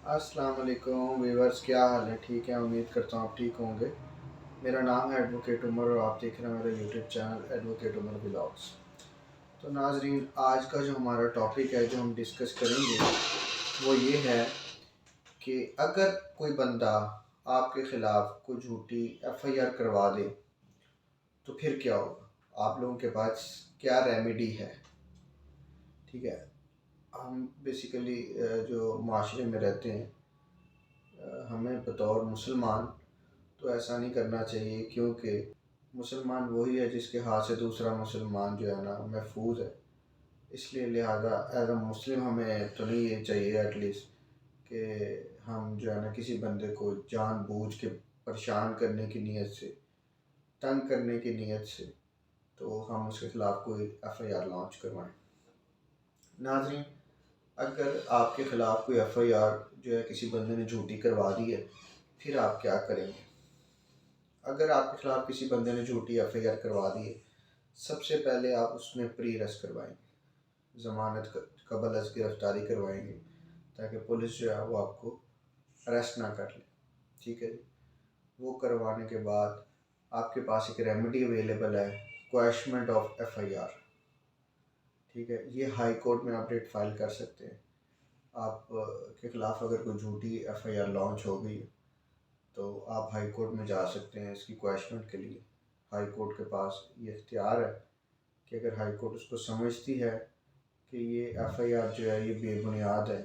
अस्सलाम वालेकुम व्यूअर्स, क्या हाल है? ठीक है, उम्मीद करता हूँ आप ठीक होंगे। मेरा नाम है एडवोकेट उमर और आप देख रहे हैं मेरा YouTube channel advocate Umar blogs. तो नाजरीन, आज का जो हमारा टॉपिक है जो हम डिस्कस करेंगे वो ये है कि अगर कोई बंदा आपके ख़िलाफ़ कोई झूठी एफआईआर करवा दे तो फिर क्या होगा, आप लोगों के पास क्या रेमेडी है। ठीक है, हम बेसिकली जो माशरे में रहते हैं, हमें बतौर मुसलमान तो ऐसा नहीं करना चाहिए, क्योंकि मुसलमान वही है जिसके हाथ से दूसरा मुसलमान जो है ना महफूज है। इसलिए लिहाजा एज अ मुस्लिम हमें तो नहीं ये चाहिए एटलीस्ट कि हम जो है ना किसी बंदे को जानबूझ के परेशान करने की नीयत से, तंग करने की नीयत से तो हम उसके ख़िलाफ़ कोई एफआईआर लॉन्च करवाएं। नाज़रीन, अगर आपके ख़िलाफ़ कोई एफआईआर जो है किसी बंदे ने झूठी करवा दी है, फिर आप क्या करेंगे? अगर आपके खिलाफ किसी बंदे ने झूठी एफआईआर करवा दी है, सबसे पहले आप उसमें प्री अरेस्ट करवाएंगे, ज़मानत कबल अज़ गिरफ़्तारी करवाएंगे, ताकि पुलिस जो है वो आपको अरेस्ट ना कर ले। ठीक है जी। वो करवाने के बाद आपके पास एक रेमेडी अवेलेबल है, क्वैशमेंट ऑफ एफआईआर। ठीक है, ये हाई कोर्ट में आप डेट फाइल कर सकते हैं। आप के ख़िलाफ़ अगर कोई झूठी एफआईआर लॉन्च हो गई तो आप हाई कोर्ट में जा सकते हैं इसकी क्वैशमेंट के लिए। हाई कोर्ट के पास ये इख्तियार है कि अगर हाई कोर्ट उसको समझती है कि ये एफआईआर जो है ये बेबुनियाद है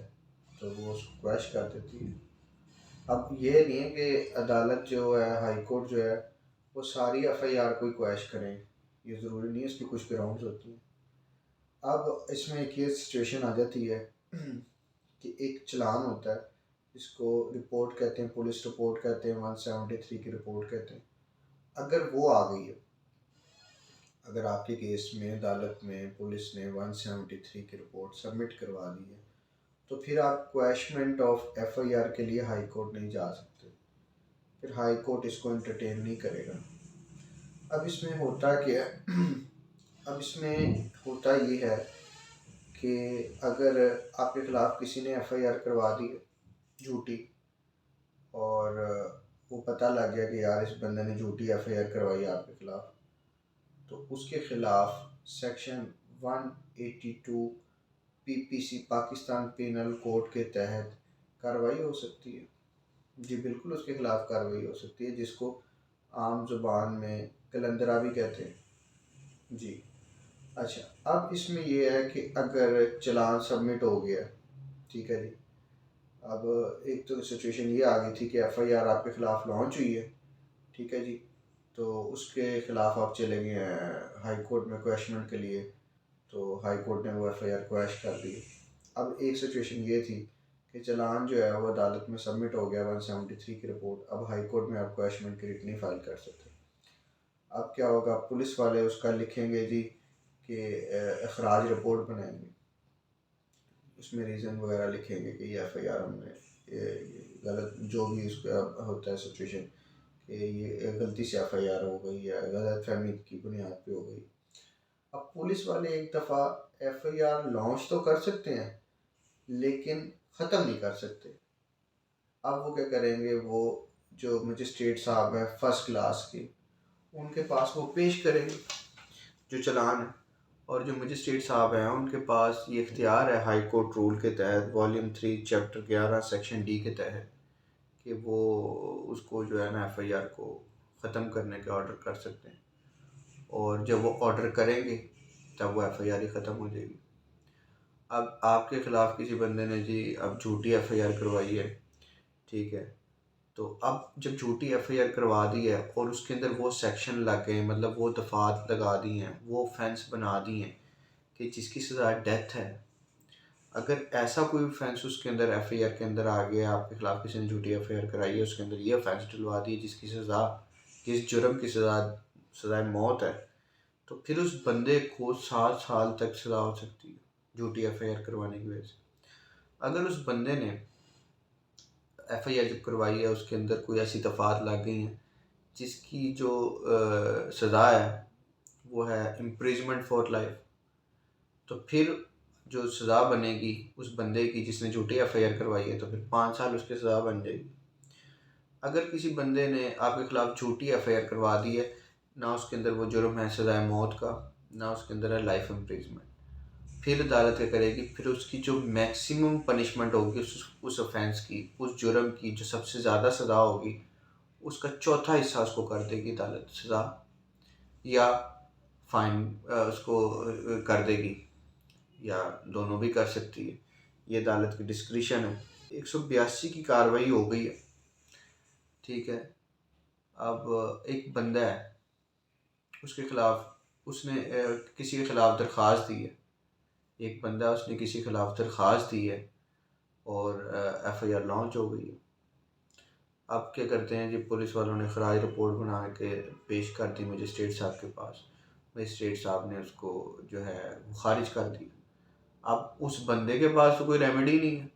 तो वो उसको क्वैश कर देती है। अब ये नहीं है कि अदालत जो है, हाई कोर्ट जो है, वो सारी एफआईआर को ही क्वैश करें, ये ज़रूरी नहीं है, इसकी कुछ ग्राउंड्स होती हैं। अब इसमें एक ये सिचुएशन आ जाती है कि एक चलान होता है, इसको रिपोर्ट कहते हैं, पुलिस रिपोर्ट कहते हैं, 173 की रिपोर्ट कहते हैं। अगर वो आ गई है, अगर आपके केस में अदालत में पुलिस ने 173 की रिपोर्ट सबमिट करवा दी है, तो फिर आप क्वैशमेंट ऑफ एफआईआर के लिए हाई कोर्ट नहीं जा सकते। फिर हाई कोर्ट इसको एंटरटेन नहीं करेगा। अब इसमें होता क्या है अब इसमें होता ये है कि अगर आपके ख़िलाफ़ किसी ने एफआईआर करवा दी है झूठी, और वो पता लग गया कि यार इस बंदे ने झूठी एफआईआर करवाई आपके ख़िलाफ़, तो उसके ख़िलाफ़ section 182 PPC Pakistan penal code के तहत कार्रवाई हो सकती है। जी बिल्कुल, उसके ख़िलाफ़ कार्रवाई हो सकती है, जिसको आम ज़ुबान में कलंदरा भी कहते हैं। जी अच्छा, अब इसमें ये है कि अगर चालान सबमिट हो गया, ठीक है जी, अब एक तो सिचुएशन ये आ गई थी कि एफआईआर आपके ख़िलाफ़ लॉन्च हुई है, ठीक है जी, तो उसके ख़िलाफ़ आप चले गए हैं हाई कोर्ट में क्वैशमेंट के लिए, तो हाई कोर्ट ने वो एफआईआर क्वैश कर दी। अब एक सिचुएशन ये थी कि चालान जो है वो अदालत में सबमिट हो गया 173 की रिपोर्ट, अब हाई कोर्ट में आप क्वैशमेंट की रिट नहीं फाइल कर सकते। अब क्या होगा, पुलिस वाले उसका लिखेंगे जी कि अखराज रिपोर्ट बनाएंगे, उसमें रीज़न वगैरह लिखेंगे कि ये एफआईआर हमने ये गलत, जो भी उसका होता है सिचुएशन कि ये गलती से एफआईआर हो गई या गलत फहमी की बुनियाद पे हो गई। अब पुलिस वाले एक दफ़ा एफआईआर लॉन्च तो कर सकते हैं लेकिन ख़त्म नहीं कर सकते। अब वो क्या करेंगे, वो जो मजिस्ट्रेट साहब हैं फर्स्ट क्लास के, उनके पास वो पेश करेंगे जो चालान है, और जो मजिस्ट्रेट साहब हैं उनके पास ये इख्तियार है हाई कोर्ट रूल के तहत, वॉल्यूम 3 चैप्टर 11 सेक्शन डी के तहत, कि वो उसको जो है ना एफआईआर को ख़त्म करने के ऑर्डर कर सकते हैं, और जब वो ऑर्डर करेंगे तब वो एफआईआर ही ख़त्म हो जाएगी। अब आपके ख़िलाफ़ किसी बंदे ने जी अब झूठी एफआईआर करवाई है, ठीक है, तो अब जब झूठी एफआईआर करवा दी है और उसके अंदर वो सेक्शन लग गए, मतलब वो दफ़ात लगा दी हैं, वो ऑफेंस बना दी हैं कि जिसकी सज़ा डेथ है, अगर ऐसा कोई ऑफेंस उसके अंदर एफआईआर के अंदर आ गया, आपके खिलाफ किसी ने झूठी एफआईआर कराई है, उसके अंदर ये ऑफेंस डलवा दी जिसकी सज़ा, जिस जुर्म की सज़ा मौत है, तो फिर उस बंदे को 7 साल तक सज़ा हो सकती है झूठी एफआईआर करवाने की वजह से। अगर उस बंदे ने एफआईआर जब करवाई है उसके अंदर कोई ऐसी दफ़ात लग गई हैं जिसकी जो सज़ा है वो है इम्प्रिजमेंट फॉर लाइफ, तो फिर जो सज़ा बनेगी उस बंदे की जिसने झूठी FIR करवाई है, तो फिर 5 साल उसकी सज़ा बन जाएगी। अगर किसी बंदे ने आपके ख़िलाफ़ झूठी FIR करवा दी है, ना उसके अंदर वो जुर्म है सज़ाए मौत का, ना उसके अंदर है लाइफ इम्प्रिजमेंट, फिर अदालत क्या करेगी, फिर उसकी जो मैक्सिमम पनिशमेंट होगी उस ऑफेंस की, उस जुर्म की जो सबसे ज़्यादा सज़ा होगी, उसका चौथा हिस्सा उसको कर देगी अदालत सज़ा, या फाइन उसको कर देगी, या दोनों भी कर सकती है। ये अदालत की डिस्क्रिशन है। 182 की कार्रवाई हो गई है, ठीक है। अब एक बंदा है, उसके खिलाफ उसने किसी के खिलाफ दरख्वास्त दी है, एक बंदा उसने किसी के खिलाफ दरख्वास्त दी है और FIR लॉन्च हो गई है। अब क्या करते हैं जी, पुलिस वालों ने खराज रिपोर्ट बना के पेश कर दी मजिस्ट्रेट साहब के पास। मजिस्ट्रेट साहब ने उसको जो है वो खारिज कर दिया। अब उस बंदे के पास तो कोई रेमेडी नहीं है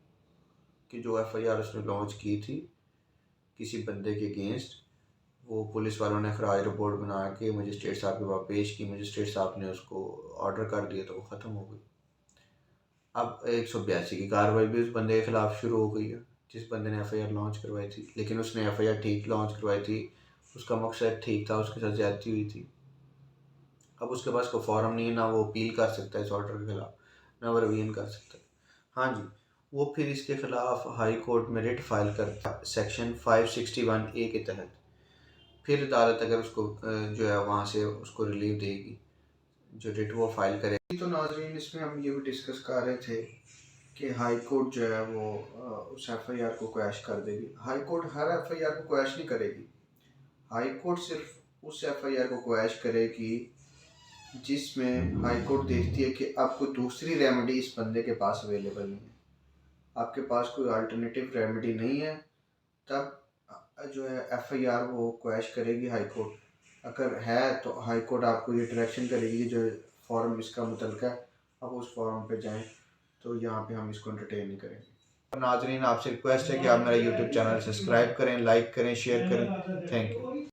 कि जो FIR उसने लॉन्च की थी किसी बंदे के अगेंस्ट, वो पुलिस वालों ने खराज रिपोर्ट बना के मजिस्ट्रेट साहब के पास पेश की, मजिस्ट्रेट साहब ने उसको ऑर्डर कर दिया, तो वो ख़त्म हो गई। अब 182 की कार्रवाई भी उस बंदे के खिलाफ शुरू हो गई है जिस बंदे ने FIR लॉन्च करवाई थी, लेकिन उसने FIR ठीक लॉन्च करवाई थी, उसका मकसद ठीक था, उसके साथ ज्यादती हुई थी। अब उसके पास कोई फॉर्म नहीं है, ना वो अपील कर सकता है इस ऑर्डर के खिलाफ, ना वो रिवीजन कर सकता है। हाँ जी, वो फिर इसके खिलाफ हाई कोर्ट में रिट फाइल करता है सेक्शन 561A के तहत। फिर अदालत अगर उसको जो है वहाँ से उसको रिलीव देगी, जो रिट वो फाइल करेगी। तो नाज़रीन, इसमें हम ये भी डिस्कस कर रहे थे कि हाई कोर्ट जो है वो उस FIR को क्वैश कर देगी। हाई कोर्ट हर FIR को क्वैश नहीं करेगी। हाई कोर्ट सिर्फ उस FIR को क्वैश करेगी जिसमें हाई कोर्ट देखती है कि अब कोई दूसरी रेमेडी इस बंदे के पास अवेलेबल नहीं है, आपके पास कोई अल्टरनेटिव रेमेडी नहीं है, तब जो है FIR वो क्वैश करेगी हाई कोर्ट। अगर है तो हाई कोर्ट आपको ये डायरेक्शन करेगी जो फॉर्म इसका मुतलका है, आप उस फॉर्म पे जाएं, तो यहाँ पे हम इसको एंटरटेन नहीं करेंगे। नाजरीन, आपसे रिक्वेस्ट है कि आप मेरा YouTube चैनल सब्सक्राइब करें, लाइक करें, शेयर करें। Thank you.